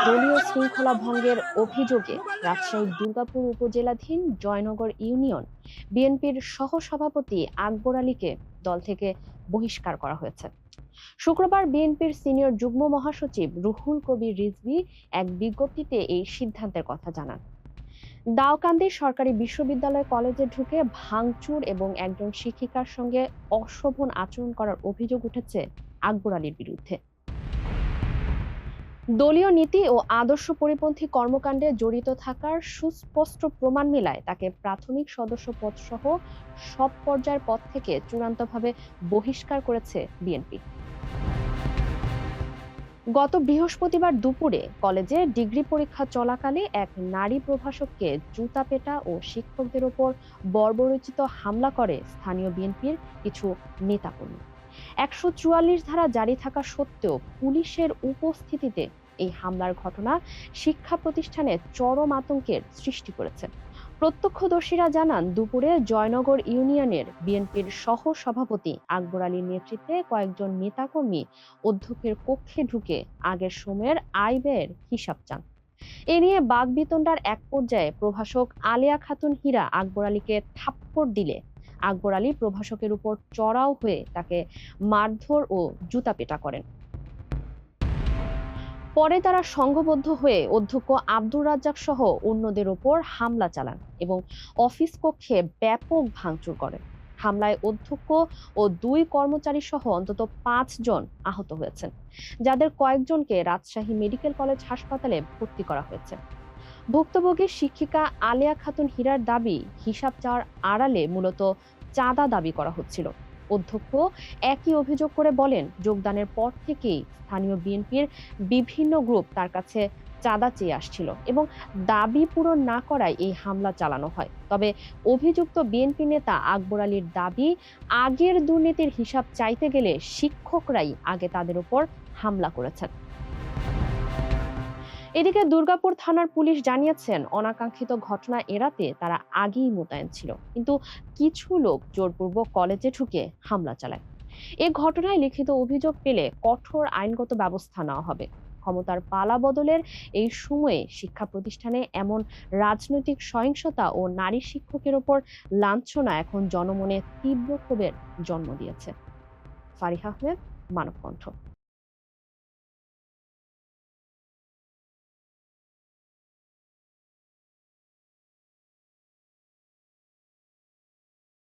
দলীয় শৃঙ্খলা ভঙ্গের অভিযোগে রাজশাহীর দুর্গাপুর উপজেলাধীন জয়নগর ইউনিয়ন বিএনপির সহসভাপতি আকবর আলীকে দল থেকে বহিষ্কার করা হয়েছে। শুক্রবার বিএনপির সিনিয়র যুগ্ম মহাসচিব রুহুল কবির রিজভী এক বিজ্ঞপ্তিতে এই সিদ্ধান্তের কথা জানান। দাউকান্দি সরকারি বিশ্ববিদ্যালয় কলেজে ঢুকে ভাঙচুর এবং একজন শিক্ষিকার সঙ্গে অশোভন আচরণ করার অভিযোগ উঠেছে আকবর আলীর বিরুদ্ধে। দলীয় নীতি ও আদর্শ পরিপন্থী কর্মকাণ্ডে জড়িত থাকার সুস্পষ্ট প্রমাণ মেলায় তাকে প্রাথমিক সদস্য পদ সহ সব পর্যায়ের পদ থেকে চূড়ান্তভাবে বহিষ্কার করেছে বিএনপি। গত বৃহস্পতিবার দুপুরে কলেজে ডিগ্রি পরীক্ষা চলাকালে এক নারী প্রভাষককে জুতা পেটা ও শিক্ষকদের ওপর বর্বরোচিত হামলা করে স্থানীয় বিএনপির কিছু নেতাকর্মী। ১৪৪ ধারা জারি থাকা সত্ত্বেও পুলিশের উপস্থিতিতে এই হামলার ঘটনা শিক্ষা প্রতিষ্ঠানে চরম আতঙ্কের সৃষ্টি করেছে। প্রত্যক্ষদর্শীরা জানান, দুপুরে জয়নগর ইউনিয়নের বিএনপির সহ সভাপতি আকবর আলীর নেতৃত্বে কয়েকজন নেতাকর্মী অধ্যক্ষের কক্ষে ঢুকে আগের সময়ের আয় ব্যয়ের হিসাব চান। এ নিয়ে বাকবিতণ্ডার এক পর্যায়ে প্রভাষক আলেয়া খাতুন হীরা আকবর আলীকে থাপ্পড় দিলে আকবর আলী প্রভাষকের উপর চড়াও হয়ে তাকে মারধর ও জুতা পেটা করেন। পরে তারা সংঘবদ্ধ হয়ে অধ্যক্ষ আব্দুর রাজ্জাক সহ অন্যদের ওপর হামলা চালান এবং অফিস কক্ষে ব্যাপক ভাঙচুর করেন। হামলায় অধ্যক্ষ ও ২ কর্মচারী সহ অন্তত ৫ জন আহত হয়েছেন, যাদের কয়েকজনকে রাজশাহী মেডিকেল কলেজ হাসপাতালে ভর্তি করা হয়েছে। ভুক্তভোগী শিক্ষিকা আলেয়া খাতুন হীরার দাবি, হিসাব চাওয়ার আড়ালে মূলত চাঁদা দাবি করা হচ্ছিল। অধ্যক্ষ একই অভিযোগ করে বলেন, যোগদানের পর থেকেই স্থানীয় বিএনপির বিভিন্ন গ্রুপ তার কাছে চাঁদা চেয়ে আসছিল এবং দাবি পূরণ না করায় এই হামলা চালানো হয়। তবে অভিযুক্ত বিএনপি নেতা আকবর আলীর দাবি, আগের দুর্নীতির হিসাব চাইতে গেলে শিক্ষকরাই আগে তাদের উপর হামলা করেছেন। এদিকে দুর্গাপুর থানার পুলিশ জানিয়েছেন, অনাকাঙ্ক্ষিত ঘটনা এড়াতে তারা আগেই মোতায়েন ছিল, কিন্তু কিছু লোক জোরপূর্বক কলেজে ঢুকে হামলা চালায়। এ ঘটনায় লিখিত অভিযোগ পেলে কঠোর আইনগত ব্যবস্থা নেওয়া হবে। ক্ষমতার পালা বদলের এই সময়ে শিক্ষা প্রতিষ্ঠানে এমন রাজনৈতিক সহিংসতা ও নারী শিক্ষকের ওপর লাঞ্ছনা এখন জনমনে তীব্র ক্ষোভের জন্ম দিয়েছে। ফারিহা আহমেদ, মানবকণ্ঠ।